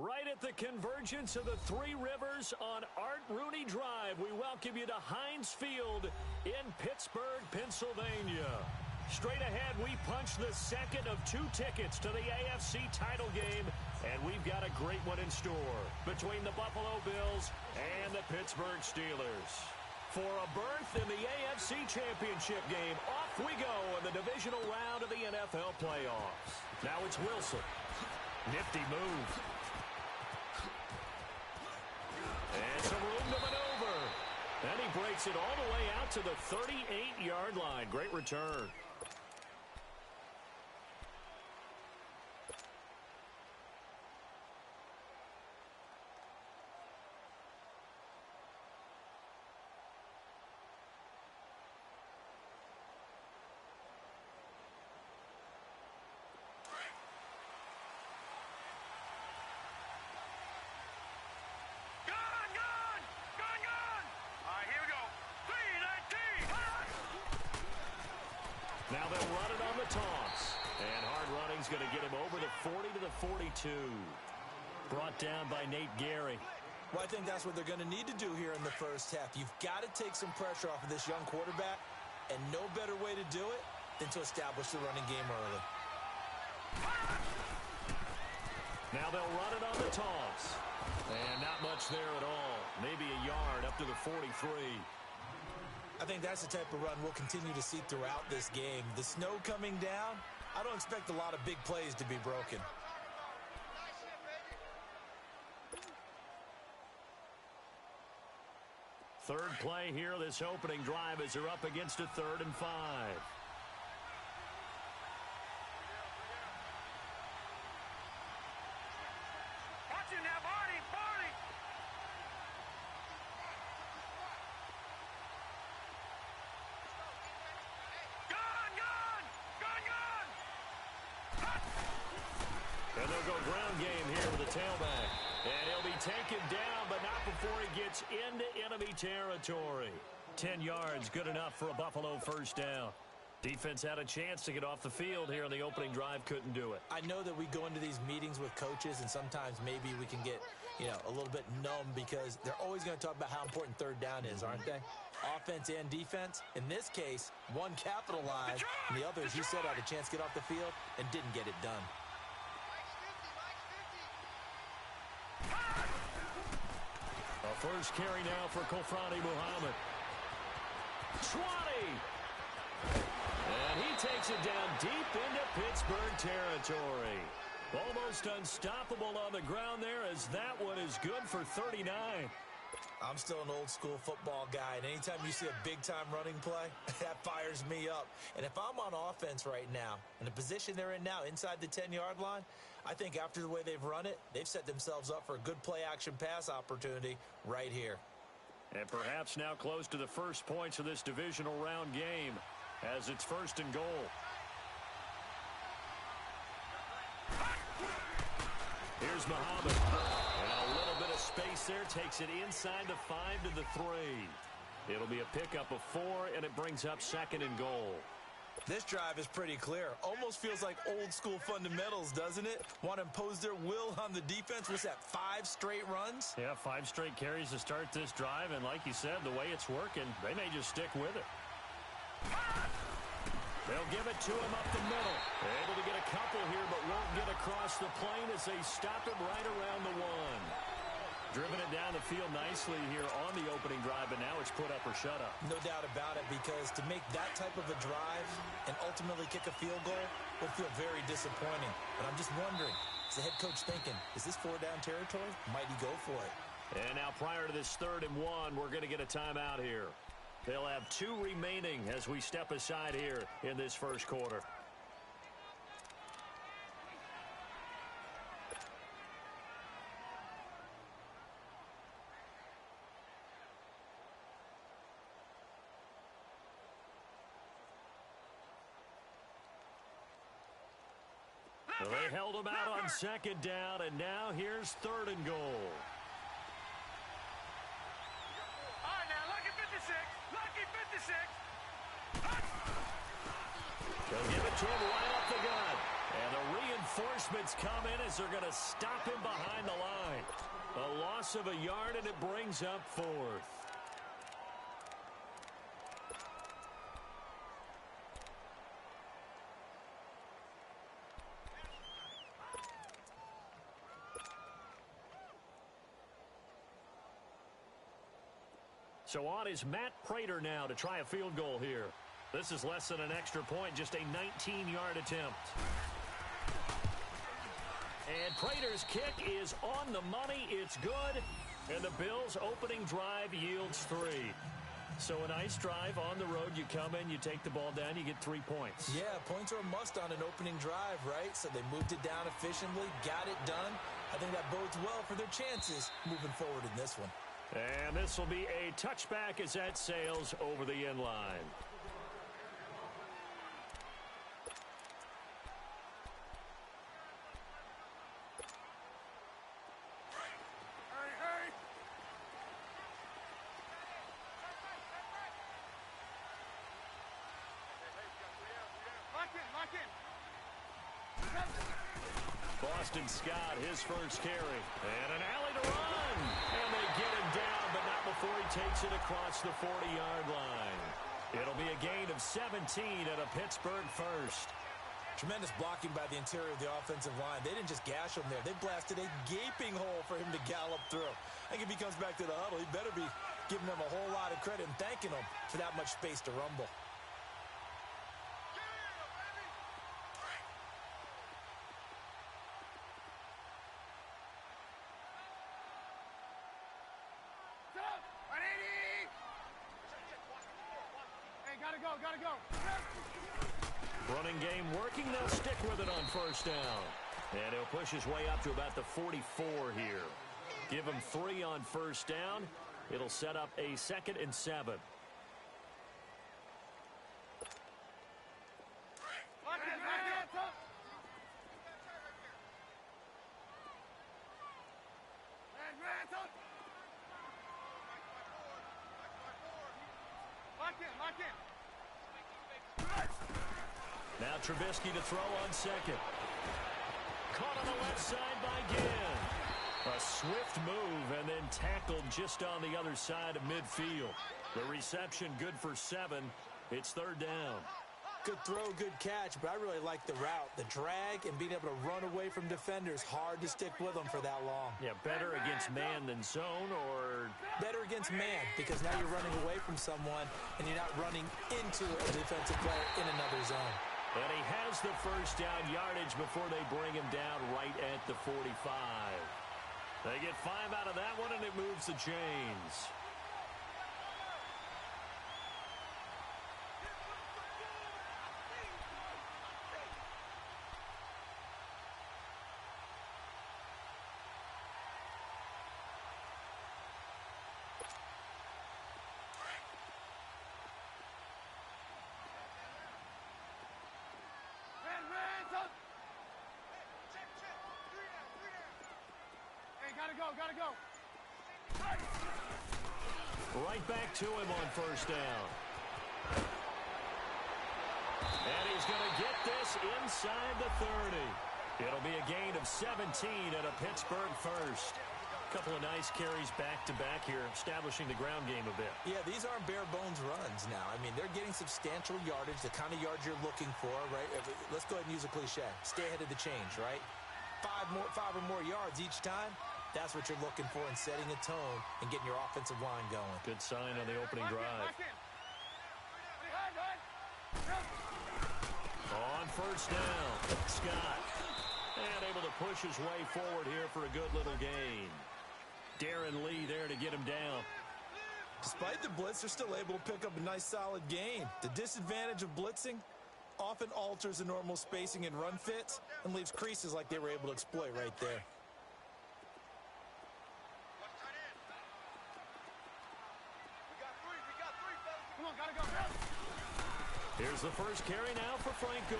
Right at the convergence of the Three Rivers on Art Rooney Drive, we welcome you to Heinz Field in Pittsburgh, Pennsylvania. Straight ahead, we punch the second of 2 tickets to the AFC title game, and we've got a great one in store between the Buffalo Bills and the Pittsburgh Steelers. For a berth in the AFC Championship game, off we go in the divisional round of the NFL playoffs. Now it's Wilson. Nifty move. And some room to maneuver. And he breaks it all the way out to the 38-yard line. Great return. Now they'll run it on the toss. And hard running's going to get him over the 40 to the 42. Brought down by Nate Gary. Well, I think that's what they're going to need to do here in the first half. You've got to take some pressure off of this young quarterback, and no better way to do it than to establish the running game early. Now they'll run it on the toss. And not much there at all. Maybe a yard up to the 43. I think that's the type of run we'll continue to see throughout this game. The snow coming down, I don't expect a lot of big plays to be broken. Third play here, this opening drive, as they're up against a 3rd and 5. Watch it now, Barney! And they'll go ground game here with the tailback. And he'll be taken down, but not before he gets into enemy territory. 10 yards, good enough for a Buffalo first down. Defense had a chance to get off the field here on the opening drive, couldn't do it. I know that we go into these meetings with coaches, and sometimes maybe we can get, a little bit numb because they're always going to talk about how important 3rd down is, aren't they? Offense and defense. In this case, one capitalized, and the other, as you said, had a chance to get off the field and didn't get it done. A first carry now for Kofrani Muhammad. 20! And he takes it down deep into Pittsburgh territory. Almost unstoppable on the ground there, as that one is good for 39. I'm still an old-school football guy, and anytime you see a big-time running play, that fires me up. And if I'm on offense right now, in the position they're in now, inside the 10-yard line, I think after the way they've run it, they've set themselves up for a good play-action pass opportunity right here. And perhaps now close to the first points of this divisional round game, as it's 1st and goal. Here's Muhammad. And a little bit of space there, takes it inside the 5 to the 3. It'll be a pickup of 4, and it brings up 2nd and goal. This drive is pretty clear. Almost feels like old-school fundamentals, doesn't it? Want to impose their will on the defense. What's that, 5 straight runs? Yeah, 5 straight carries to start this drive, and like you said, the way it's working, they may just stick with it. They'll give it to him up the middle. Able to get a couple here, but won't get across the plane as they stop him right around the 1. Driven it down the field nicely here on the opening drive, and now it's put up or shut up. No doubt about it, because to make that type of a drive and ultimately kick a field goal would feel very disappointing. But I'm just wondering, is the head coach thinking, is this 4-down territory? Might he go for it? And now prior to this 3rd and 1, we're going to get a timeout here. They'll have 2 remaining as we step aside here in this first quarter. Well, they held him out on 2nd down, and now here's 3rd and goal. They'll give it to him right off the gut. And a Reinforcements come in as they're going to stop him behind the line. A loss of a yard, and it brings up fourth. So on is Matt Prater now to try a field goal here. This is less than an extra point, just a 19-yard attempt. And Prater's kick is on the money. It's good. And the Bills' opening drive yields 3. So a nice drive on the road. You come in, you take the ball down, you get 3 points. Yeah, points are a must on an opening drive, right? So they moved it down efficiently, got it done. I think that bodes well for their chances moving forward in this one. And this will be a touchback as that sails over the end line. Boston Scott, his first carry. And an alley to run. And they get him down, but not before he takes it across the 40-yard line. It'll be a gain of 17 at a Pittsburgh first. Tremendous blocking by the interior of the offensive line. They didn't just gash him there. They blasted a gaping hole for him to gallop through. I think if he comes back to the huddle, he better be giving them a whole lot of credit and thanking them for that much space to rumble. Gotta go. Running game working. They'll stick with it on first down. And he'll push his way up to about the 44 here. Give him 3 on first down. It'll set up a 2nd and 7. Now Trubisky to throw on second. Caught on the left side by Ginn. A swift move and then tackled just on the other side of midfield. The reception good for 7. It's 3rd down. Good throw, good catch, but I really like the route. The drag and being able to run away from defenders. Hard to stick with them for that long. Yeah, better against man than zone, or better against man, because now you're running away from someone and you're not running into a defensive player in another zone. And he has the first down yardage before they bring him down right at the 45. They get 5 out of that one, and it moves the chains. Gotta go. Right back to him on first down. And he's going to get this inside the 30. It'll be a gain of 17 at a Pittsburgh first. Couple of nice carries back-to-back here, establishing the ground game a bit. Yeah, these aren't bare-bones runs now. I mean, they're getting substantial yardage, the kind of yards you're looking for, right? Let's go ahead and use a cliche. Stay ahead of the change, right? 5 or more yards each time. That's what you're looking for in setting a tone and getting your offensive line going. Good sign on the opening drive. On first down, Scott. And able to push his way forward here for a good little gain. Darren Lee there to get him down. Despite the blitz, they're still able to pick up a nice solid gain. The disadvantage of blitzing often alters the normal spacing and run fits and leaves creases like they were able to exploit right there. Here's the first carry now for Frank Gore.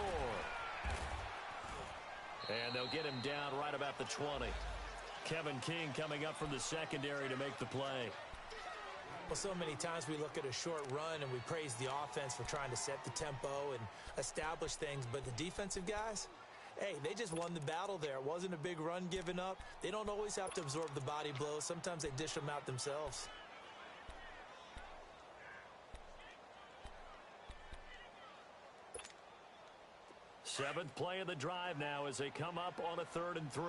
And they'll get him down right about the 20. Kevin King coming up from the secondary to make the play. Well, so many times we look at a short run and we praise the offense for trying to set the tempo and establish things, but the defensive guys, Hey, they just won the battle there. It wasn't a big run given up. They don't always have to absorb the body blows. Sometimes they dish them out themselves. Seventh play of the drive now as they come up on a 3rd and 3.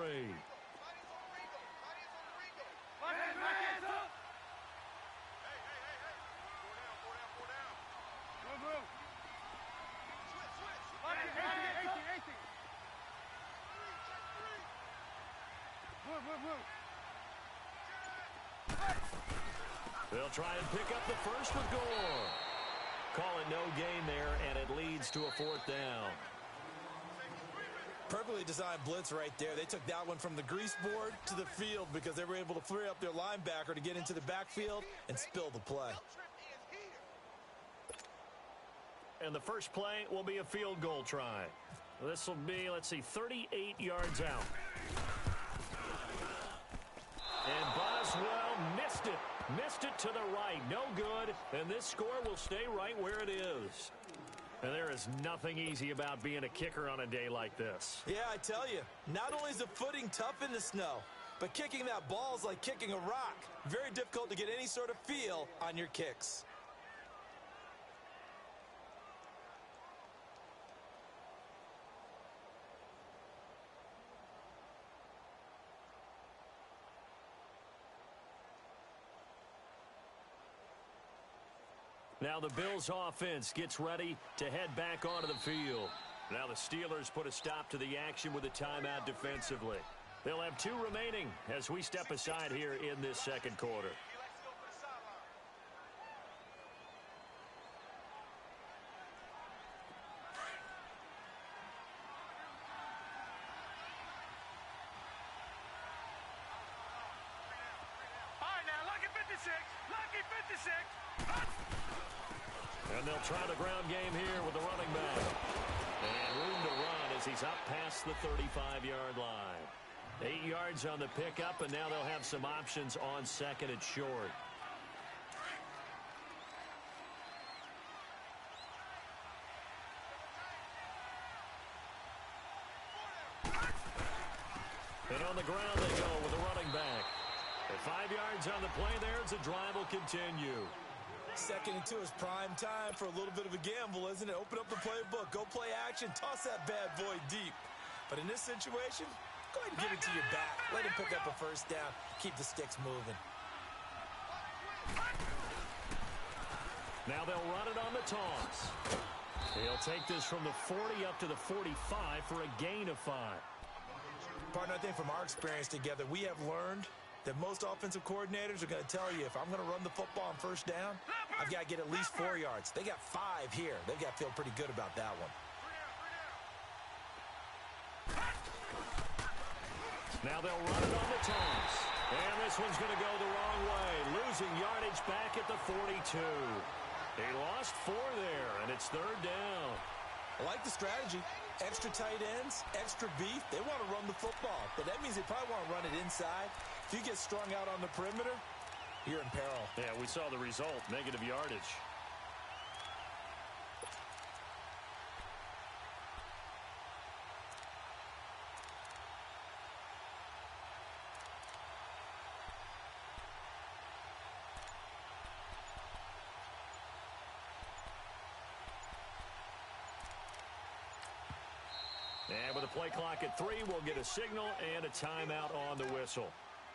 They'll try and pick up the first with Gore. Call it no gain there, and it leads to a 4th down. Perfectly designed blitz right there. They took that one from the grease board to the field because they were able to free up their linebacker to get into the backfield and spill the play. And the first play will be a field goal try. This will be, 38 yards out. And Boswell missed it. Missed it to the right. No good. And this score will stay right where it is. And there is nothing easy about being a kicker on a day like this. Yeah, I tell you, not only is the footing tough in the snow, but kicking that ball is like kicking a rock. Very difficult to get any sort of feel on your kicks. Now the Bills offense gets ready to head back onto the field. Now the Steelers put a stop to the action with a timeout defensively. They'll have 2 remaining as we step aside here in this second quarter. All right, now, lucky 56. Lucky 56. And they'll try the ground game here with the running back. And room to run as he's up past the 35-yard line. 8 yards on the pickup, and now they'll have some options on 2nd and short. And on the ground they go with the running back. At 5 yards on the play there, the drive will continue. 2nd and 2 is prime time for a little bit of a gamble, isn't it? Open up the playbook, go play action, toss that bad boy deep. But in this situation, go ahead and give it to your back. Let him pick up a first down. Keep the sticks moving. Now they'll run it on the toss. He'll take this from the 40 up to the 45 for a gain of 5. Partner, I think from our experience together, we have learned that most offensive coordinators are going to tell you, if I'm going to run the football on first down, I've got to get at least 4 yards. They got 5 here. They've got to feel pretty good about that one. Now they'll run it on the toss. And this one's going to go the wrong way. Losing yardage back at the 42. He lost 4 there, and it's 3rd down. I like the strategy. Extra tight ends, extra beef. They want to run the football, but that means they probably want to run it inside. If you get strung out on the perimeter, you're in peril. Yeah, we saw the result, negative yardage. And with a play clock at 3, we'll get a signal and a timeout on the whistle.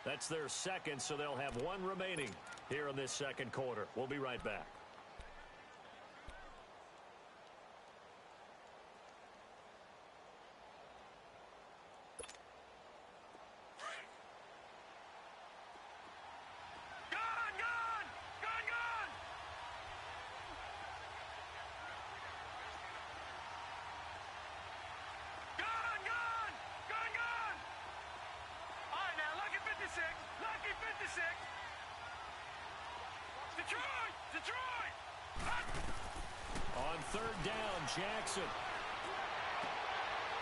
That's their 2nd, so they'll have 1 remaining here in this second quarter. We'll be right back. Detroit! On 3rd down, Jackson.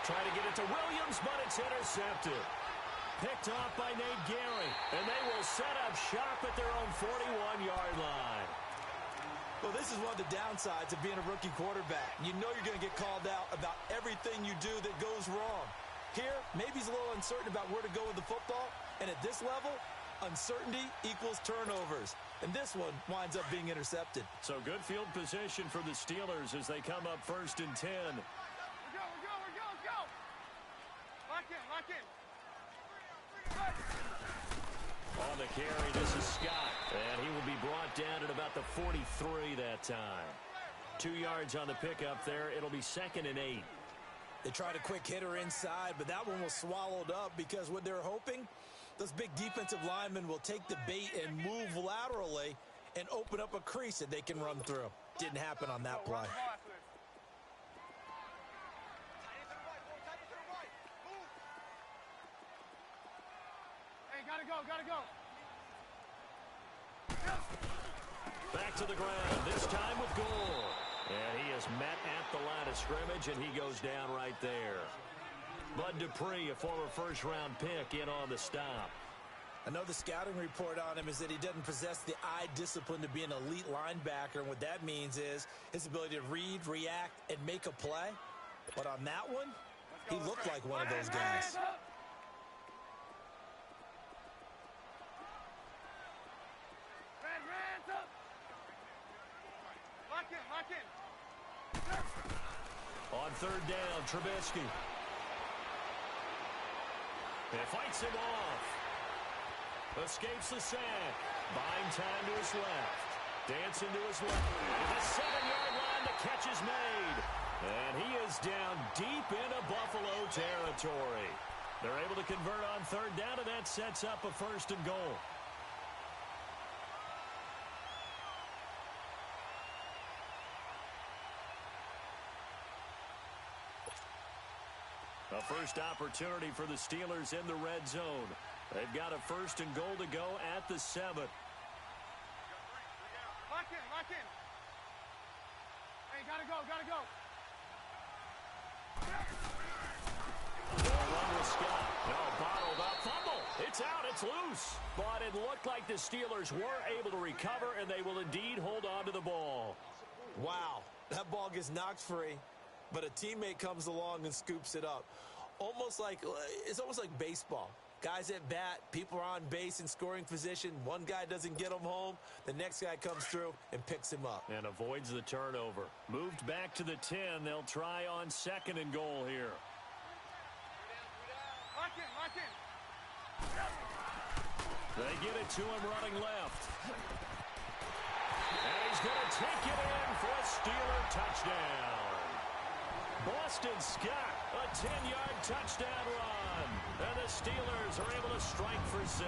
Trying to get it to Williams, but it's intercepted. Picked off by Nate Gary. And they will set up shop at their own 41-yard line. Well, this is one of the downsides of being a rookie quarterback. You know you're going to get called out about everything you do that goes wrong. Here, maybe he's a little uncertain about where to go with the football, and at this level, uncertainty equals turnovers. And this one winds up being intercepted. So good field position for the Steelers as they come up 1st and 10. We're go. Lock in. On the carry, this is Scott. And he will be brought down at about the 43 that time. 2 yards on the pickup there. It'll be 2nd and 8. They tried a quick hitter inside, but that one was swallowed up because what they're hoping, those big defensive linemen will take the bait and move laterally and open up a crease that they can run through. Didn't happen on that play. Hey, gotta go. Back to the ground, this time with Gore. And he is met at the line of scrimmage, and he goes down right there. Bud Dupree, a former first-round pick, in on the stop. I know the scouting report on him is that he doesn't possess the eye discipline to be an elite linebacker, and what that means is his ability to read, react, and make a play. But on that one, he looked like one of those guys. Lock in. On 3rd down, Trubisky. And fights him off. Escapes the sack. Buying time to his left. Dancing to his left. The 7-yard line, the catch is made. And he is down deep into Buffalo territory. They're able to convert on 3rd down, and that sets up a 1st and goal. A first opportunity for the Steelers in the red zone. They've got a 1st and goal to go at the 7. Lock in. Hey, gotta go. Run with Scott. No, bottled up. Fumble. It's out. It's loose. But it looked like the Steelers were able to recover, and they will indeed hold on to the ball. Wow, that ball gets knocked free, but a teammate comes along and scoops it up. It's almost like baseball. Guys at bat, people are on base in scoring position. One guy doesn't get him home. The next guy comes through and picks him up. And avoids the turnover. Moved back to the 10. They'll try on 2nd and goal here. Lock in. They get it to him running left. And he's going to take it in for a Steeler touchdown. Boston Scott, a 10-yard touchdown run. And the Steelers are able to strike for 6.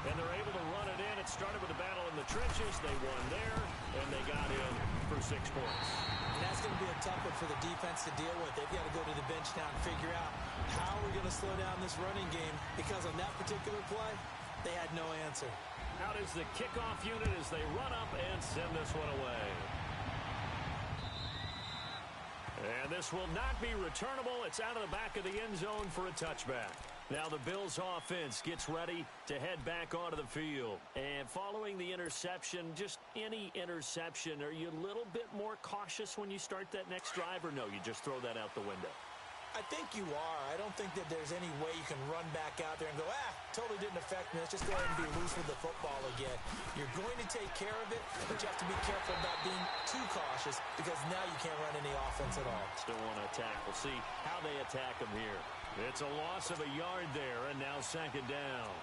And they're able to run it in. It started with a battle in the trenches. They won there, and they got in for 6 points. And that's going to be a tough one for the defense to deal with. They've got to go to the bench now and figure out how we're going to slow down this running game, because on that particular play, they had no answer. Out is the kickoff unit as they run up and send this one away. And this will not be returnable. It's out of the back of the end zone for a touchback. Now the Bills offense gets ready to head back onto the field. And following the interception, just any interception, are you a little bit more cautious when you start that next drive, or no, you just throw that out the window? I think you are. I don't think that there's any way you can run back out there and go, totally didn't affect me. Let's just go ahead and be loose with the football again. You're going to take care of it, but you have to be careful about being too cautious, because now you can't run any offense at all. Still want to attack. We'll see how they attack them here. It's a loss of a yard there, and now 2nd down.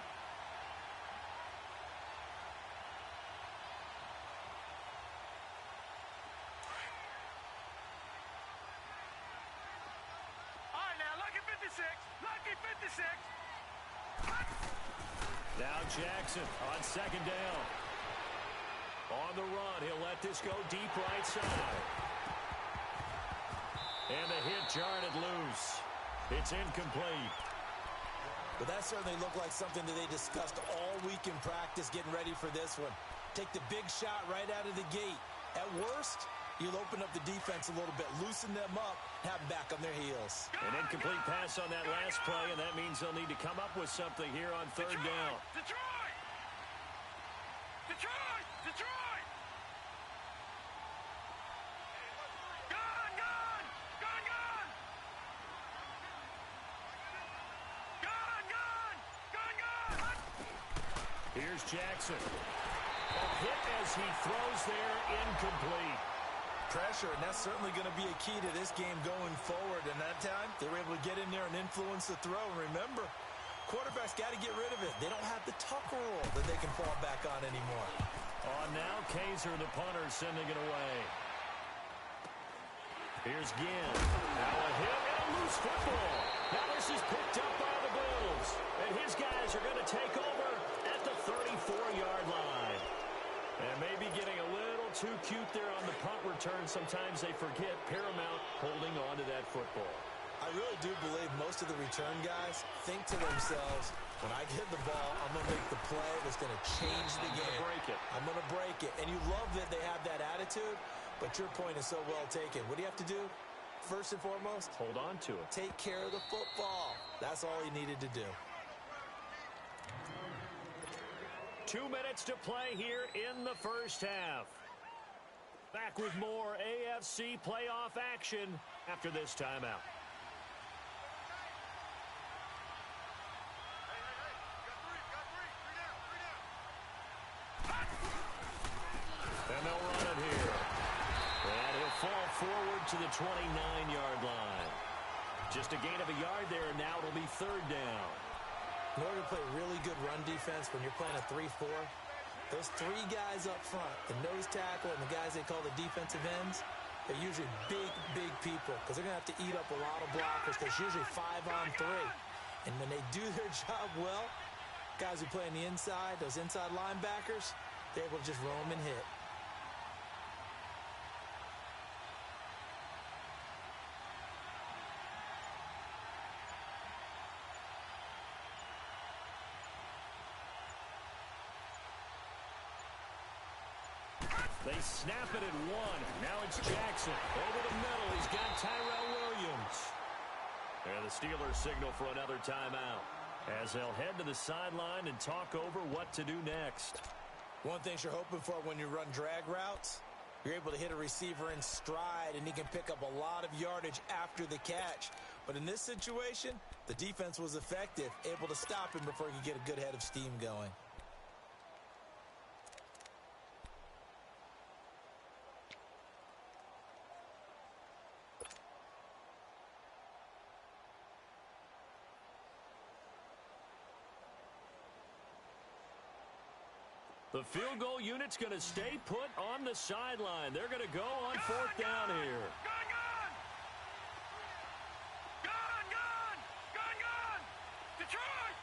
Lucky 56. Now Jackson on 2nd down. On the run, he'll let this go deep right side. And the hit jarred it loose. It's incomplete. But that certainly looked like something that they discussed all week in practice, getting ready for this one. Take the big shot right out of the gate. At worst, you'll open up the defense a little bit, loosen them up, have them back on their heels. An incomplete pass on that last play, and that means they'll need to come up with something here on 3rd down. Detroit! Detroit! Detroit! Gone! Gone! Gone! Gone! Here's Jackson. A hit as he throws there, incomplete. Pressure, and that's certainly going to be a key to this game going forward. And that time, they were able to get in there and influence the throw. And remember, quarterbacks got to get rid of it. They don't have the tuck rule that they can fall back on anymore. On now, Kaiser, the punter, sending it away. Here's Ginn. Now a hit and a loose football. Now this is picked up by the Bills. And his guys are going to take over at the 34-yard line. And maybe getting a little too cute there on the punt return. Sometimes they forget Paramount holding on to that football. I really do believe most of the return guys think to themselves, when I get the ball, I'm going to make the play that's going to change the game. I'm going to break it. And you love that they have that attitude, but your point is so well taken. What do you have to do? First and foremost, hold on to it. Take care of the football. That's all he needed to do. 2 minutes to play here in the first half. Back with more AFC playoff action after this timeout. And they'll run it here. And he'll fall forward to the 29-yard line. Just a gain of a yard there, and now it'll be third down. In order to play really good run defense when you're playing a 3-4, those three guys up front, the nose tackle and the guys they call the defensive ends, they're usually big, big people because they're going to have to eat up a lot of blockers because it's usually 5-on-3. And when they do their job well, guys who play on the inside, those inside linebackers, they're able to just roam and hit. They snap it at one. Now it's Jackson. Over the middle, he's got Tyrell Williams. And the Steelers signal for another timeout as they'll head to the sideline and talk over what to do next. One thing you're hoping for when you run drag routes, you're able to hit a receiver in stride, and he can pick up a lot of yardage after the catch. But in this situation, the defense was effective, able to stop him before he could get a good head of steam going. The field goal unit's going to stay put on the sideline. They're going to go on fourth down here. Gun! Detroit!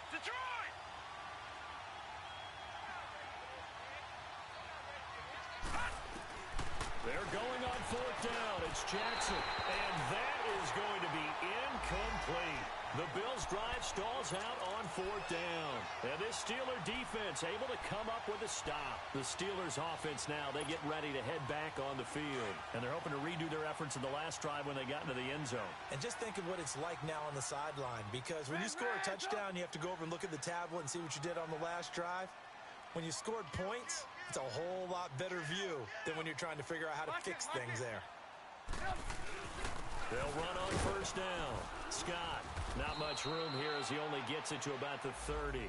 They're going on fourth down. It's Jackson. And that is going to be incomplete. The Bills' drive stalls out on fourth down. And this Steeler defense able to come up with a stop. The Steelers' offense now, they get ready to head back on the field. And they're hoping to redo their efforts in the last drive when they got into the end zone. And just think of what it's like now on the sideline. Because when you score a touchdown, you have to go over and look at the tablet and see what you did on the last drive. When you scored points, it's a whole lot better view than when you're trying to figure out how to fix things there. They'll run on first down. Scott, not much room here as he only gets it to about the 30.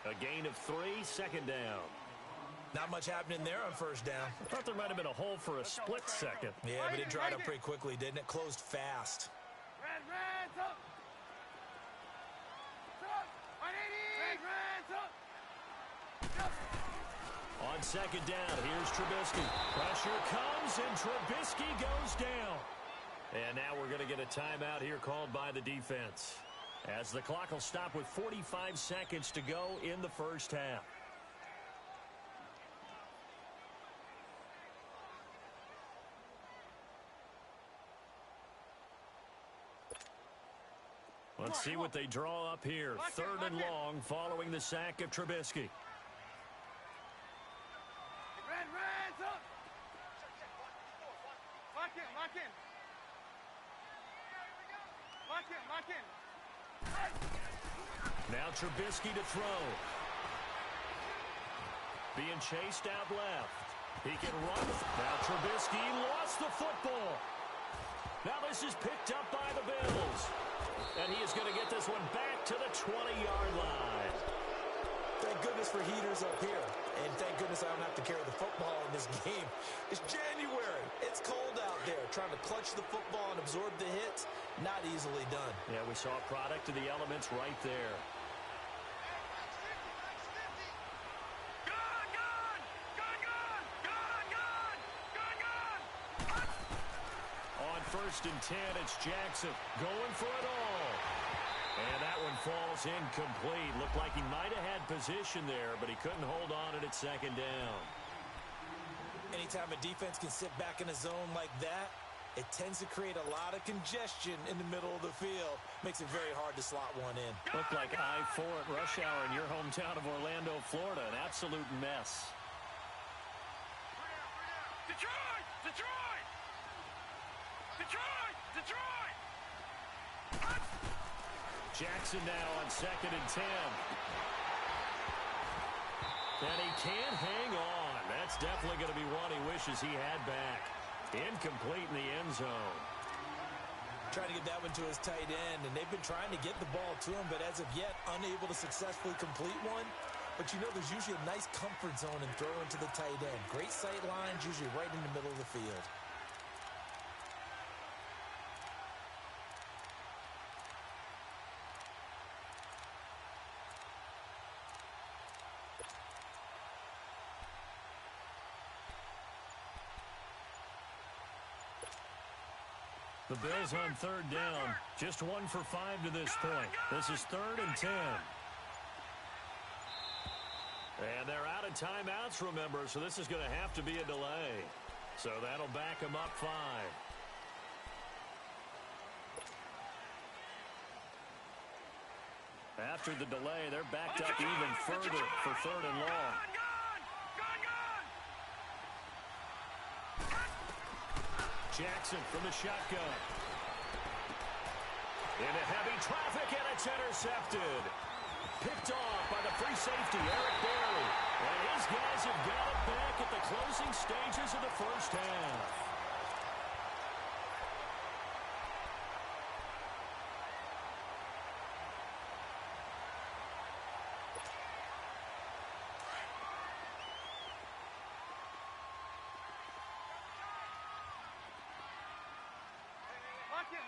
A gain of 3, second down. Not much happening there on first down. I thought there might have been a hole for a split second. Yeah, but it dried up pretty quickly, didn't it? Closed fast. Red, up! On second down, here's Trubisky. Pressure comes, and Trubisky goes down. And now we're going to get a timeout here called by the defense, as the clock will stop with 45 seconds to go in the first half. Let's see what they draw up here. Third and long following the sack of Trubisky. Red, up! Lock in. Lock in. Now Trubisky to throw. Being chased out left. He can run. Now Trubisky lost the football. Now this is picked up by the Bills. And he is going to get this one back to the 20-yard line. Thank thank goodness for heaters up here. And thank goodness I don't have to carry the football in this game. It's January. It's cold out there. Trying to clutch the football and absorb the hits, not easily done. Yeah, we saw a product of the elements right there. On 1st and 10, it's Jackson going for it all. And that one falls incomplete. Looked like he might have had position there, but he couldn't hold on at 2nd down. Anytime a defense can sit back in a zone like that, it tends to create a lot of congestion in the middle of the field. Makes it very hard to slot one in. Looked like I-4 at rush hour in your hometown of Orlando, Florida. An absolute mess. Detroit! Detroit! Detroit! Detroit! Jackson now on 2nd and 10. And he can't hang on. That's definitely going to be one he wishes he had back. Incomplete in the end zone. Trying to get that one to his tight end, and they've been trying to get the ball to him, but as of yet, unable to successfully complete one. But you know, there's usually a nice comfort zone in throwing to the tight end. Great sight lines, usually right in the middle of the field. The Bills on 3rd down. Just 1 for 5 to this point. This is 3rd and 10. And they're out of timeouts, remember, so this is going to have to be a delay. So that'll back them up 5. After the delay, they're backed up even further for 3rd and long. Jackson from the shotgun. Into heavy traffic, and it's intercepted. Picked off by the free safety, Eric Berry. And his guys have got it back at the closing stages of the first half.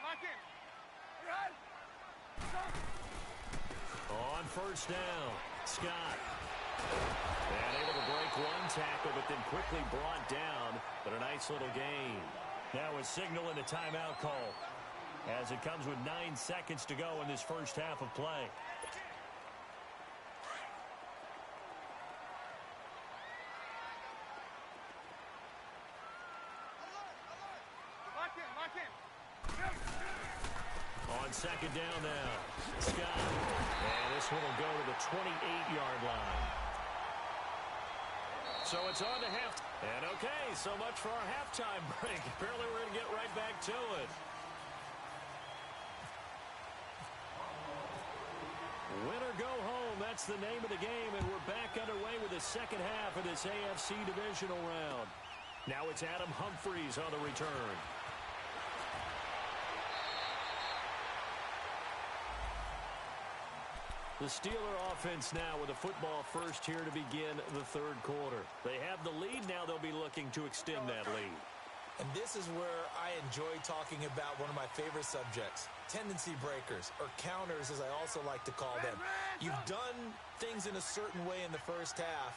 Lock in. On 1st down, Scott. And able to break one tackle, but then quickly brought down. But a nice little gain. Now a signal and a timeout call, as it comes with 9 seconds to go in this first half of play. Lock in. On 2nd down now, Scott. And this one will go to the 28-yard line. So it's on to half. And okay, so much for our halftime break. Apparently we're going to get right back to it. Win or go home, that's the name of the game, and we're back underway with the second half of this AFC divisional round. Now it's Adam Humphries on the return. The Steeler offense now with a football first here to begin the 3rd quarter. They have the lead now. They'll be looking to extend that lead. And this is where I enjoy talking about one of my favorite subjects, tendency breakers, or counters as I also like to call them. You've done things in a certain way in the first half,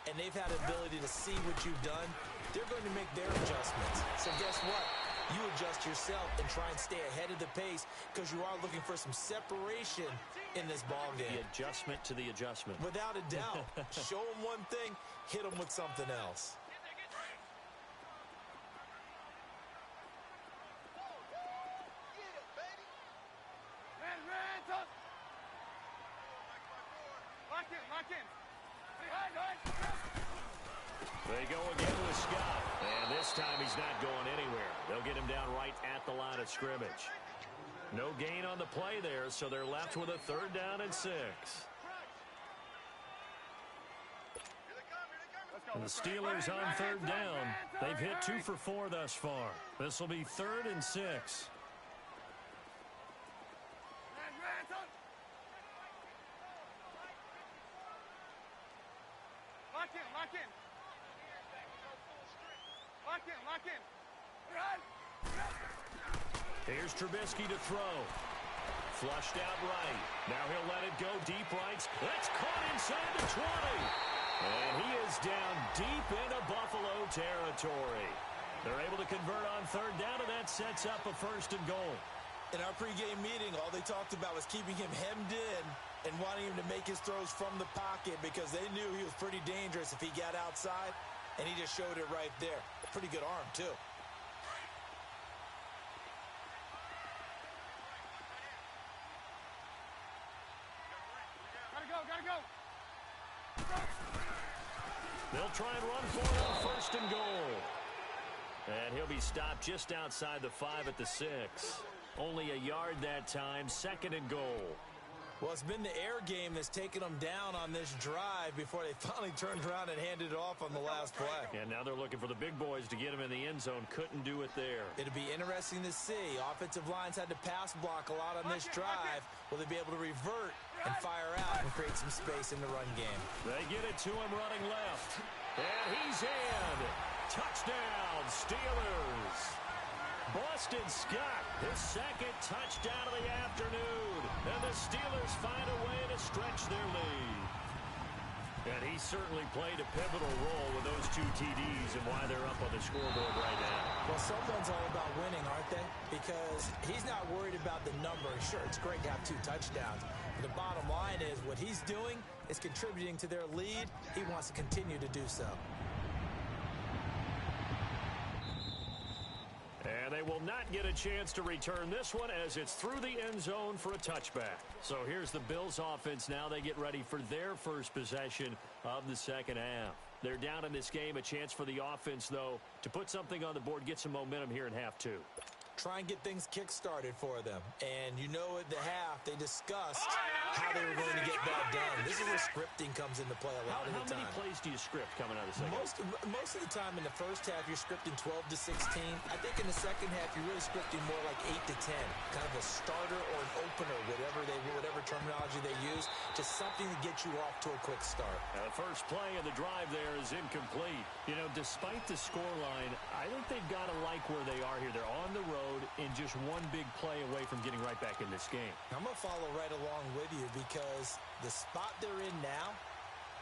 and they've had the ability to see what you've done. They're going to make their adjustments. So guess what? You adjust yourself and try and stay ahead of the pace because you are looking for some separation in this ball game. The adjustment to the adjustment. Without a doubt. Show them one thing, hit them with something else. Lock in. They go again with Scott. And this time he's not going anywhere. They'll get him down right at the line of scrimmage. No gain on the play there, so they're left with a 3rd down and 6. And the Steelers on 3rd down. They've hit 2 for 4 thus far. This will be 3rd and 6. Lock in. Here's Trubisky to throw. Flushed out right. Now he'll let it go deep right. That's caught inside the 20. And he is down deep into Buffalo territory. They're able to convert on third down, and that sets up a 1st and goal. In our pregame meeting, all they talked about was keeping him hemmed in and wanting him to make his throws from the pocket because they knew he was pretty dangerous if he got outside, and he just showed it right there. Pretty good arm, too. Gotta go. They'll try and run for it on 1st and goal. And he'll be stopped just outside the 5 at the 6. Only a yard that time, 2nd and goal. Well, it's been the air game that's taken them down on this drive before they finally turned around and handed it off on the last play. And now they're looking for the big boys to get him in the end zone. Couldn't do it there. It'll be interesting to see. Offensive lines had to pass block a lot on this drive. Will they be able to revert and fire out and create some space in the run game? They get it to him running left. And he's in. Touchdown, Steelers. Boston Scott, his 2nd touchdown of the afternoon. And the Steelers find a way to stretch their lead. And he certainly played a pivotal role with those 2 TDs and why they're up on the scoreboard right now. Well, someone's all about winning, aren't they? Because he's not worried about the number. Sure, it's great to have 2 touchdowns. But the bottom line is what he's doing is contributing to their lead. He wants to continue to do so. And they will not get a chance to return this one as it's through the end zone for a touchback. So here's the Bills offense now. They get ready for their first possession of the 2nd half. They're down in this game. A chance for the offense, though, to put something on the board, get some momentum here in half 2. Try and get things kick-started for them. And you know at the half, they discussed how they were going to get that done. This is where scripting comes into play a lot of the time. How many plays do you script coming out of the second? Most of the time in the first half, you're scripting 12 to 16. I think in the second half, you're really scripting more like 8 to 10. Kind of a starter or an opener, whatever terminology they use. Just something to get you off to a quick start. Now, the first play of the drive there is incomplete. You know, despite the scoreline, I think they've got to like where they are here. They're on the road in just one big play away from getting right back in this game. I'm going to follow right along with you because the spot they're in now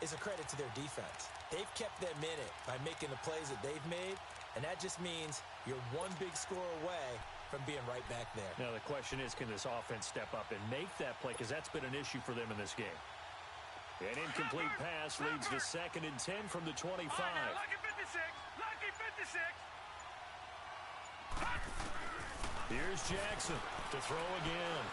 is a credit to their defense. They've kept them in it by making the plays that they've made, and that just means you're one big score away from being right back there. Now, the question is, can this offense step up and make that play? Because that's been an issue for them in this game. An incomplete pass leads to 2nd and 10 from the 25. Lucky 56. Lucky 56. Here's Jackson to throw again.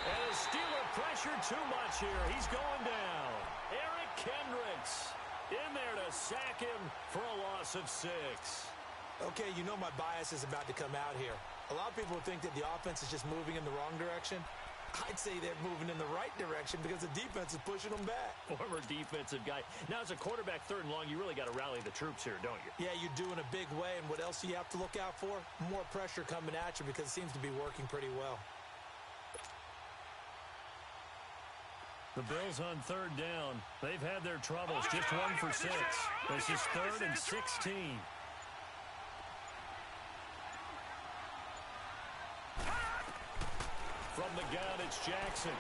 And the Steeler pressure too much here. He's going down. Eric Kendricks in there to sack him for a loss of 6. Okay, you know my bias is about to come out here. A lot of people think that the offense is just moving in the wrong direction. I'd say they're moving in the right direction because the defense is pushing them back. Former defensive guy. Now, as a quarterback, 3rd and long, you really got to rally the troops here, don't you? Yeah, you do in a big way. And what else do you have to look out for? More pressure coming at you because it seems to be working pretty well. The Bills on 3rd down. They've had their troubles. Just 1 for 6. This is 3rd and 16. From the gun, it's Jackson.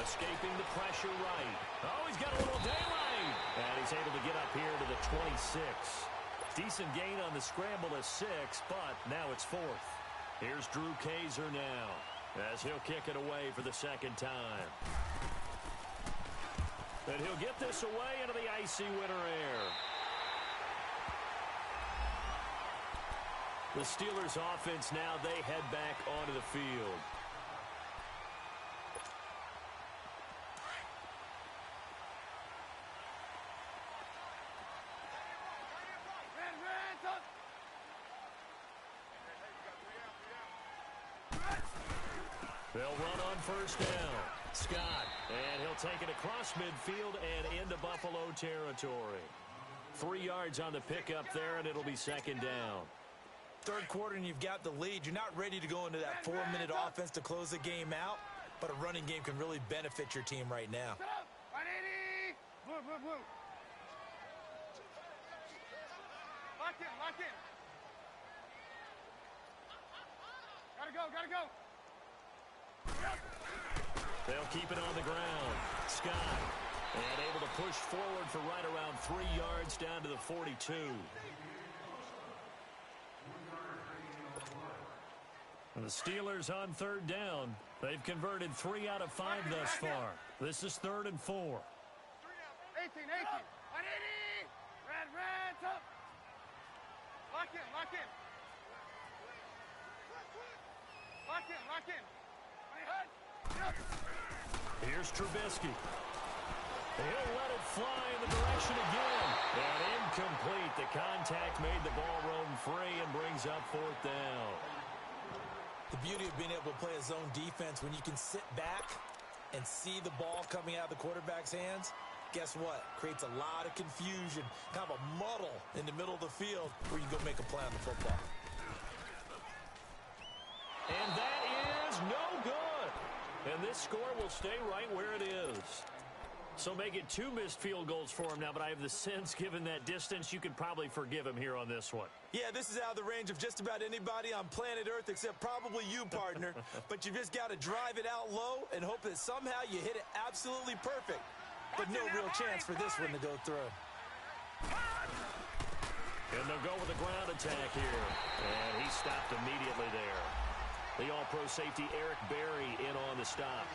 Escaping the pressure right. Oh, he's got a little daylight. And he's able to get up here to the 26. Decent gain on the scramble of 6, but now it's 4th. Here's Drew Kaiser now as he'll kick it away for the 2nd time. And he'll get this away into the icy winter air. The Steelers offense now, they head back onto the field. They'll run on 1st down. Scott, and he'll take it across midfield and into Buffalo territory. 3 yards on the pickup there, and it'll be 2nd down. 3rd quarter, and you've got the lead. You're not ready to go into that 4-minute offense to close the game out, but a running game can really benefit your team right now. Set up. 180. Blue. Lock in, lock in. Gotta go, gotta go. They'll keep it on the ground. Scott, and able to push forward for right around 3 yards down to the 42. And the Steelers on third down. They've converted 3 out of 5 thus far. This is 3rd and 4. 18, 18. 180. Red, top. Lock in, lock in. Lock in, lock in. Here's Trubisky. He'll let it fly in the direction again. And incomplete. The contact made the ball roam free and brings up 4th down. The beauty of being able to play a zone defense when you can sit back and see the ball coming out of the quarterback's hands, guess what? Creates a lot of confusion, kind of a muddle in the middle of the field where you can go make a play on the football. And that is no good. And this score will stay right where it is. So make it 2 missed field goals for him now, but I have the sense, given that distance, you could probably forgive him here on this one. Yeah, this is out of the range of just about anybody on planet Earth except probably you, partner. But you just got to drive it out low and hope that somehow you hit it absolutely perfect. But no real chance for this one to go through. And they'll go with a ground attack here. And he stopped immediately there. The all-pro safety Eric Berry in on the stop.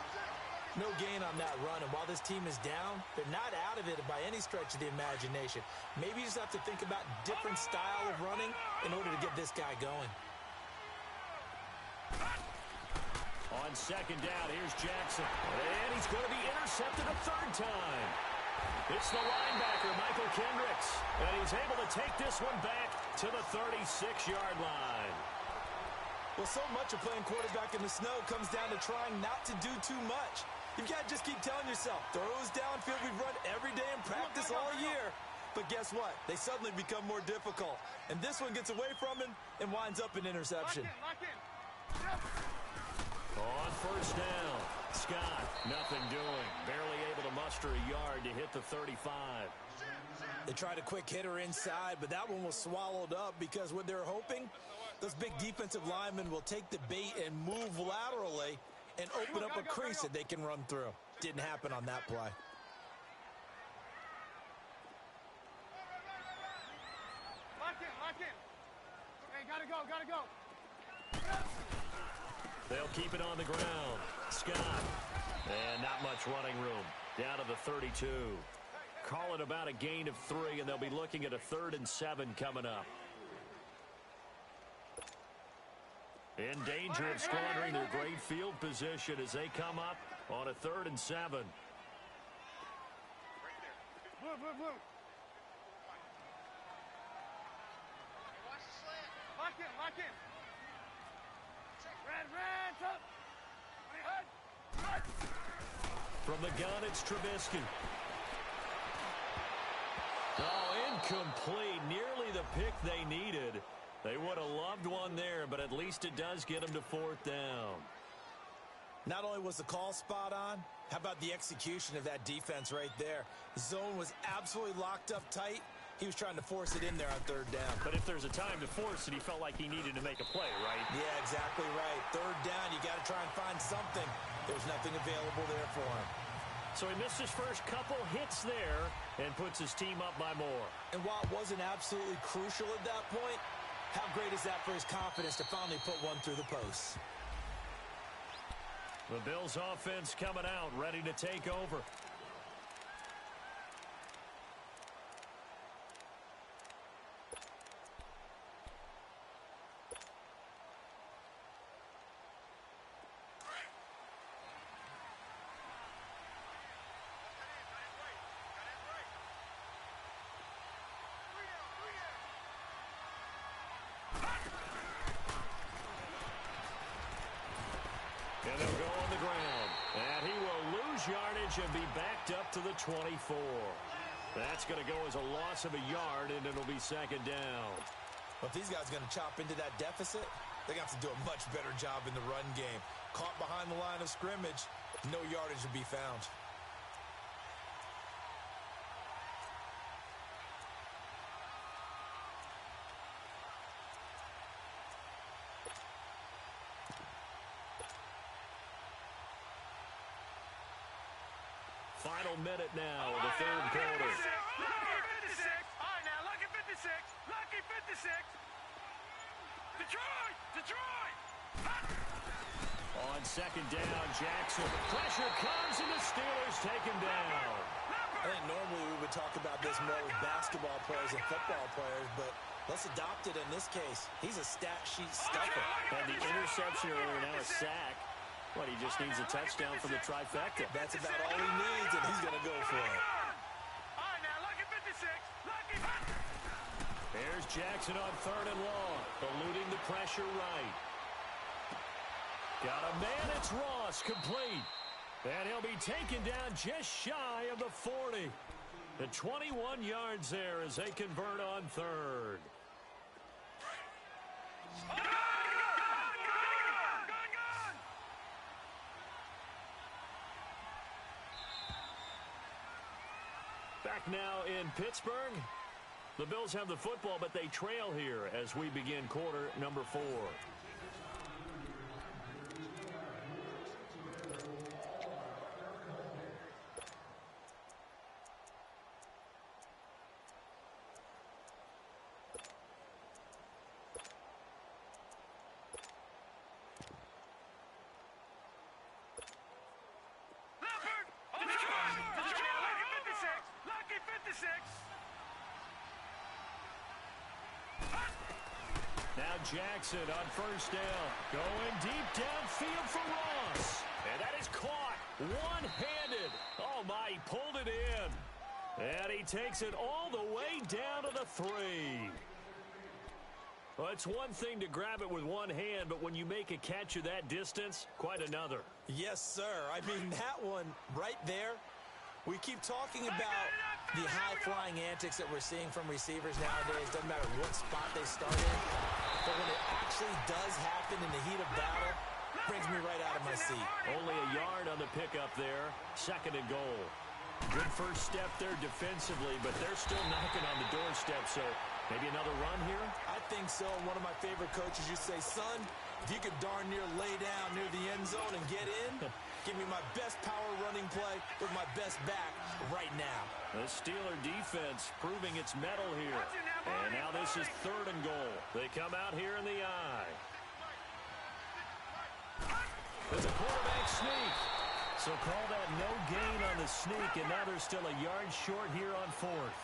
No gain on that run, and while this team is down, they're not out of it by any stretch of the imagination. Maybe you just have to think about different style of running in order to get this guy going. On 2nd down, here's Jackson. And he's going to be intercepted a 3rd time. It's the linebacker, Michael Kendricks. And he's able to take this one back to the 36-yard line. Well, so much of playing quarterback in the snow comes down to trying not to do too much. You've got to just keep telling yourself, throws downfield we've run every day in practice all year. But guess what? They suddenly become more difficult. And this one gets away from him and winds up an interception. Lock in. On 1st down, Scott, nothing doing. Barely able to muster a yard to hit the 35. They tried a quick hitter inside, but that one was swallowed up because what they're hoping, those big defensive linemen will take the bait and move laterally and open up a crease that they can run through. Didn't happen on that play. Lock in. Hey, gotta go. They'll keep it on the ground. Scott. And not much running room. Down to the 32. Call it about a gain of 3, and they'll be looking at a 3rd and 7 coming up. In danger of squandering their great field position as they come up on a 3rd and 7. Blue. Lock in. Red, top. From the gun, it's Trubisky. Oh, incomplete. Nearly the pick they needed. They would have loved one there, but at least it does get them to 4th down. Not only was the call spot on, how about the execution of that defense right there? The zone was absolutely locked up tight. He was trying to force it in there on 3rd down. But if there's a time to force it, he felt like he needed to make a play, right? Yeah, exactly right. 3rd down, you got to try and find something. There's nothing available there for him. So he missed his first couple hits there and puts his team up by more. And while it wasn't absolutely crucial at that point, how great is that for his confidence to finally put one through the post? The Bills offense coming out, ready to take over. And they'll go on the ground. And he will lose yardage and be backed up to the 24. That's going to go as a loss of a yard, and it'll be 2nd down. Well, if these guys are going to chop into that deficit, they're going to have to do a much better job in the run game. Caught behind the line of scrimmage, no yardage to be found. final minute now of the third quarter. Lucky 56. All right, now, lucky 56. Lucky 56. Detroit! Detroit! On second down, Jackson. Pressure comes, and the Steelers take him down. I think normally we would talk about this more with basketball players and football players, but let's adopt it in this case. He's a stat sheet stuffer. And the interception earlier, now a sack. What, he just needs a touchdown for the trifecta. That's about all he needs, and he's going to go for it. All right, now, lucky 56. Lucky. There's Jackson on third and long, eluding the pressure right. Got a man, it's Ross, complete. And he'll be taken down just shy of the 40. The 21 yards there as they convert on third. Back now in Pittsburgh. The Bills have the football, but they trail here as we begin quarter number 4. Now Jackson on first down. Going deep downfield for Ross. And that is caught one-handed. Oh, my, he pulled it in. And he takes it all the way down to the 3. Well, it's one thing to grab it with one hand, but when you make a catch of that distance, quite another. Yes, sir. I mean, that one right there, we keep talking about the high-flying antics that we're seeing from receivers nowadays. Doesn't matter what spot they start in. But when it actually does happen in the heat of battle, it brings me right out of my seat. Only a yard on the pickup there. Second and goal. Good first step there defensively, but they're still knocking on the doorstep, so maybe another run here? I think so. One of my favorite coaches used to say, son, if you could darn near lay down near the end zone and get in, give me my best power running play with my best back right now. The Steeler defense proving its mettle here. And now this is third and goal. They come out here in the eye. There's a quarterback sneak. So call that no gain on the sneak, and now they're still a yard short here on fourth.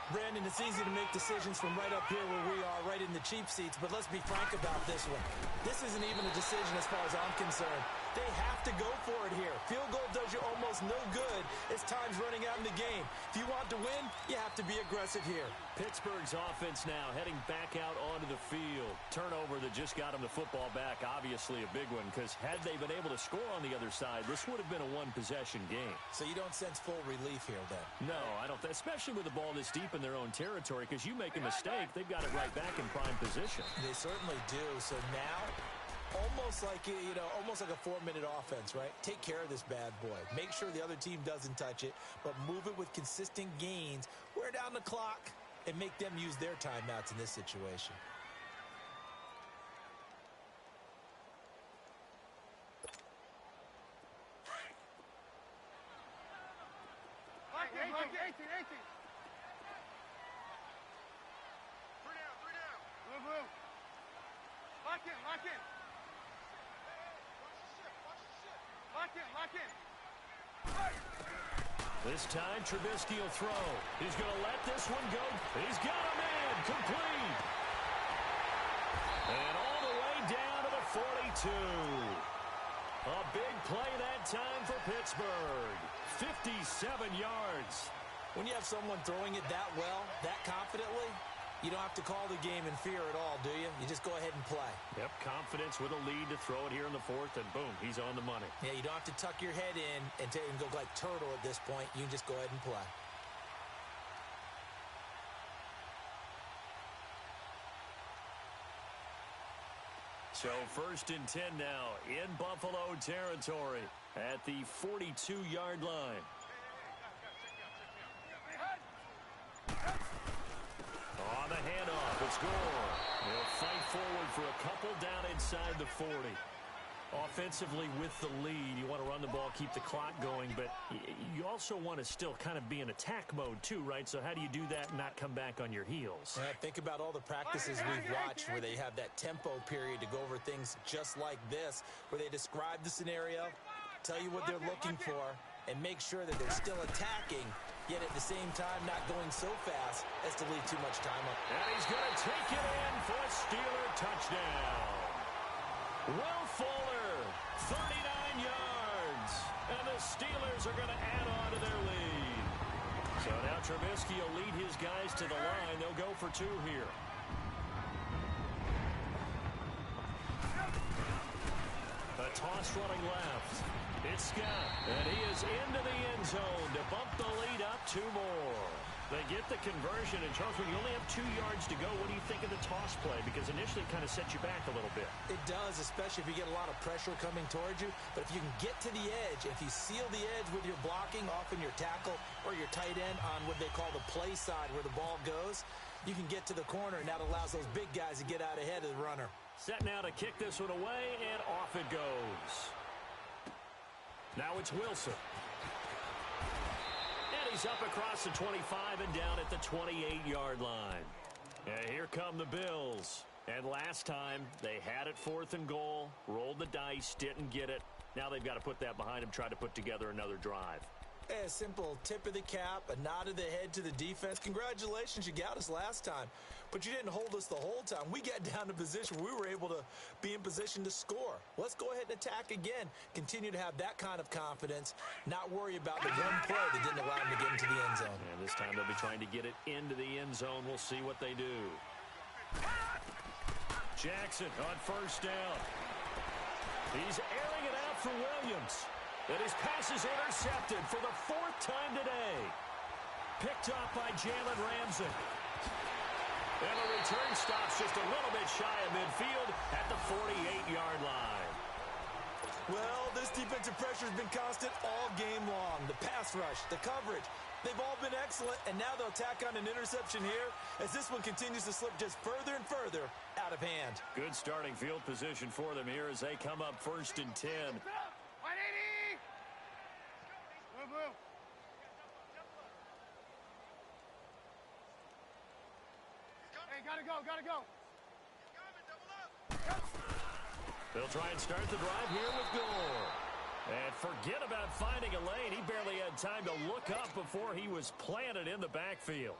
Brandon, it's easy to make decisions from right up here where we are, right in the cheap seats, but let's be frank about this one. This isn't even a decision as far as I'm concerned. They have to go for it here. Field goal does you almost no good as time's running out in the game. If you want to win, you have to be aggressive here. Pittsburgh's offense now heading back out onto the field. Turnover that just got them the football back, obviously a big one, because had they been able to score on the other side, this would have been a one-possession game. So you don't sense full relief here, then? No, I don't, especially with the ball this deep in their own territory, because you make a mistake, they've got it right back in prime position. They certainly do. So now, almost like a 4-minute offense, right? Take care of this bad boy. Make sure the other team doesn't touch it, but move it with consistent gains. Wear down the clock and make them use their timeouts in this situation. Lock in, lock in. 18. 3 down. Blue. Lock in. Lock in. This time, Trubisky will throw. He's going to let this one go. He's got a man. Complete. And all the way down to the 42. A big play that time for Pittsburgh. 57 yards. When you have someone throwing it that well, that confidently, you don't have to call the game in fear at all, do you? You just go ahead and play. Yep, confidence with a lead to throw it here in the fourth, and boom, he's on the money. Yeah, you don't have to tuck your head in and go like turtle at this point. You can just go ahead and play. So first and 10 now in Buffalo territory at the 42-yard line. On the handoff, it's Gore. They'll fight forward for a couple down inside the 40. Offensively with the lead, you want to run the ball, keep the clock going, but you also want to still kind of be in attack mode too, right? So how do you do that and not come back on your heels? Think about all the practices we've watched where they have that tempo period to go over things just like this, where they describe the scenario, tell you what they're looking for, and make sure that they're still attacking, yet at the same time not going so fast as to leave too much time up. And he's going to take it in for a Steeler touchdown. Will Fuller, 39 yards, and the Steelers are going to add on to their lead. So now Trubisky will lead his guys to the line. They'll go for 2 here. A toss running left. It's Scott, and he is into the end zone to bump the lead up 2 more. They get the conversion, and Charles, when you only have 2 yards to go, what do you think of the toss play? Because initially it kind of sets you back a little bit. It does, especially if you get a lot of pressure coming towards you. But if you can get to the edge, if you seal the edge with your blocking, often your tackle or your tight end on what they call the play side where the ball goes, you can get to the corner, and that allows those big guys to get out ahead of the runner. Set now to kick this one away, and off it goes. Now it's Wilson. And he's up across the 25 and down at the 28-yard line. And here come the Bills. And last time, they had it 4th and goal, rolled the dice, didn't get it. Now they've got to put that behind them, try to put together another drive. A simple tip of the cap, a nod of the head to the defense. Congratulations, you got us last time. But you didn't hold us the whole time. We got down to position where we were able to be in position to score. Let's go ahead and attack again. Continue to have that kind of confidence, not worry about the one play that didn't allow them to get into the end zone. And this time they'll be trying to get it into the end zone. We'll see what they do. Jackson on 1st down. He's airing it out for Williams. And his pass is intercepted for the 4th time today. Picked up by Jalen Ramsey. And the return stops just a little bit shy of midfield at the 48-yard line. Well, this defensive pressure has been constant all game long. The pass rush, the coverage, they've all been excellent, and now they'll tack on an interception here as this one continues to slip just further and further out of hand. Good starting field position for them here as they come up 1st and 10. 180! Move, move. Hey, gotta go, gotta go. They'll try and start the drive here with Gore. And forget about finding a lane. He barely had time to look up before he was planted in the backfield.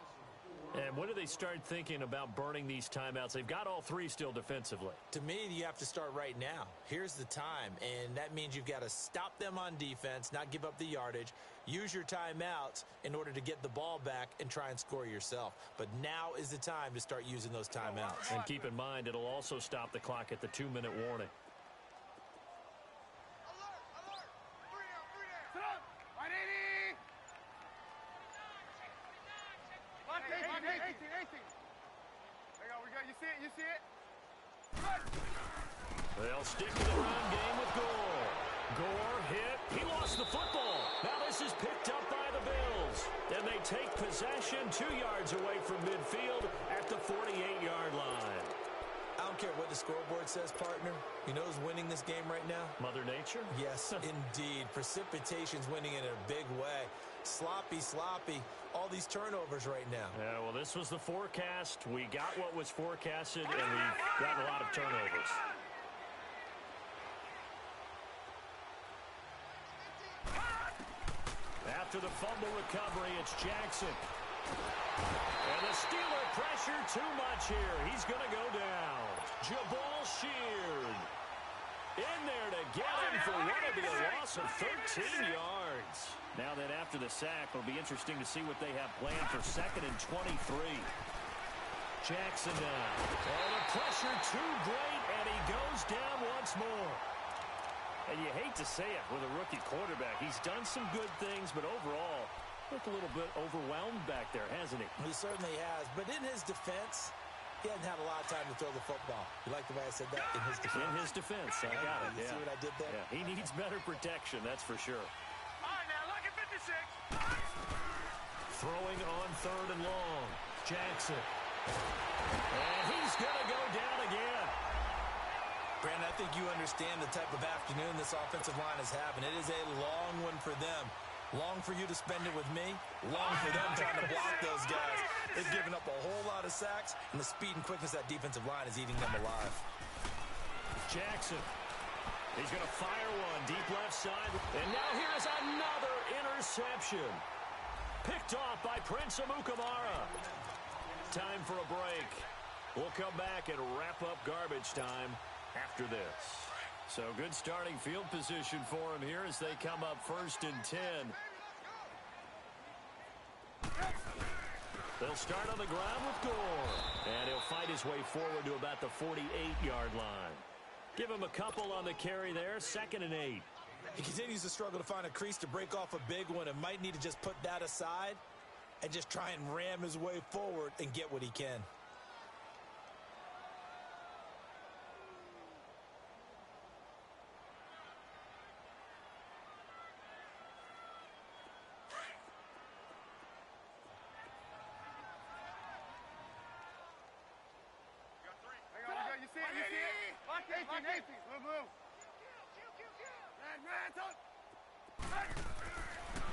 And when do they start thinking about burning these timeouts? They've got all 3 still defensively. To me, you have to start right now. Here's the time, and that means you've got to stop them on defense, not give up the yardage, use your timeouts in order to get the ball back and try and score yourself. But now is the time to start using those timeouts. And keep in mind, it'll also stop the clock at the 2-minute warning. You see it? They'll stick to the run game with Gore. Gore hit. He lost the football. Now this is picked up by the Bills. And they take possession 2 yards away from midfield at the 48-yard line. I don't care what the scoreboard says, partner. You know who's winning this game right now? Mother Nature? Yes, indeed. Precipitation's winning in a big way. Sloppy, sloppy. All these turnovers right now. Yeah, well, this was the forecast. We got what was forecasted, and we've gotten a lot of turnovers. After the fumble recovery, it's Jackson. And the Steeler pressure too much here. He's going to go down. Jabal Sheard in there to get him for what will be a loss of 13 yards. Now then, after the sack, it'll be interesting to see what they have planned for 2nd and 23. Jackson now. Oh, the pressure too great, and he goes down once more. And you hate to say it with a rookie quarterback. He's done some good things, but overall, looked a little bit overwhelmed back there, hasn't he? He certainly has. But in his defense, he hasn't had a lot of time to throw the football. You like the way I said that? In his defense. In his defense. I got it, You see what I did there? Yeah, he needs better protection, that's for sure. All right, now, look at 56. Throwing on 3rd and long. Jackson. And he's going to go down again. Brandon, I think you understand the type of afternoon this offensive line is having. It is a long one for them. Long for you to spend it with me. Long for them trying to block those guys. They've given up a whole lot of sacks, and the speed and quickness of that defensive line is eating them alive. Jackson. He's going to fire one deep left side. And now here's another interception. Picked off by Prince Amukamara. Time for a break. We'll come back and wrap up garbage time after this. So good starting field position for him here as they come up 1st and 10. They'll start on the ground with Gore. And he'll fight his way forward to about the 48-yard line. Give him a couple on the carry there. 2nd and 8. He continues to struggle to find a crease to break off a big one and might need to just put that aside and just try and ram his way forward and get what he can.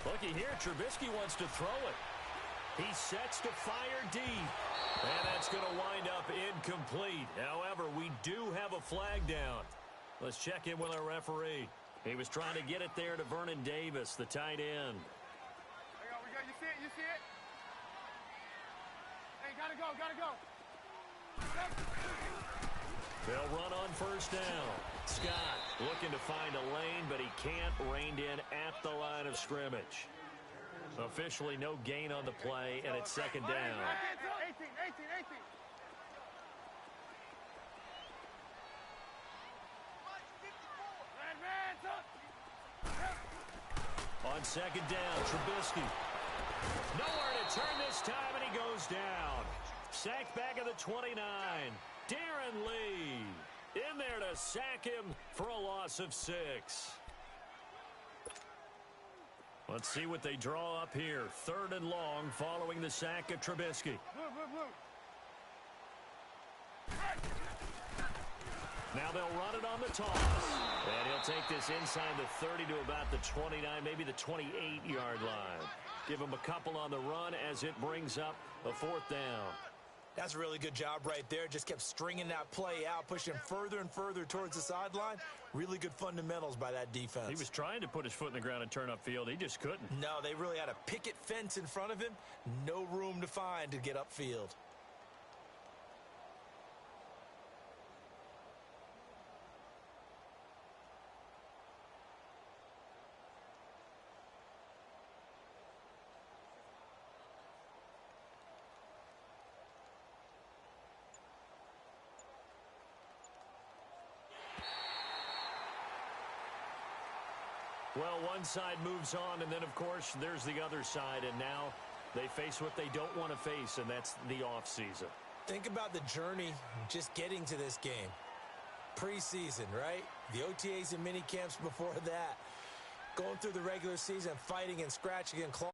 Looky here, Trubisky wants to throw it. He sets to fire deep. And that's going to wind up incomplete. However, we do have a flag down. Let's check in with our referee. He was trying to get it there to Vernon Davis, the tight end. We go. You see it? Hey, gotta go. They'll run on 1st down. Scott looking to find a lane, but he can't. Reined in at the line of scrimmage. Officially no gain on the play, and it's 2nd down. 18. On 2nd down, Trubisky. Nowhere to turn this time, and he goes down. Sacked back at the 29. Darren Lee in there to sack him for a loss of 6. Let's see what they draw up here. 3rd and long following the sack of Trubisky. Blue. Now they'll run it on the toss. And he'll take this inside the 30 to about the 29, maybe the 28-yard line. Give him a couple on the run as it brings up a 4th down. That's a really good job right there. Just kept stringing that play out, pushing further and further towards the sideline. Really good fundamentals by that defense. He was trying to put his foot in the ground and turn upfield. He just couldn't. No, they really had a picket fence in front of him. No room to find to get upfield. Well, one side moves on, and then, of course, there's the other side, and now they face what they don't want to face, and that's the offseason. Think about the journey just getting to this game. Preseason, right? The OTAs and mini camps before that. Going through the regular season, fighting and scratching and clawing.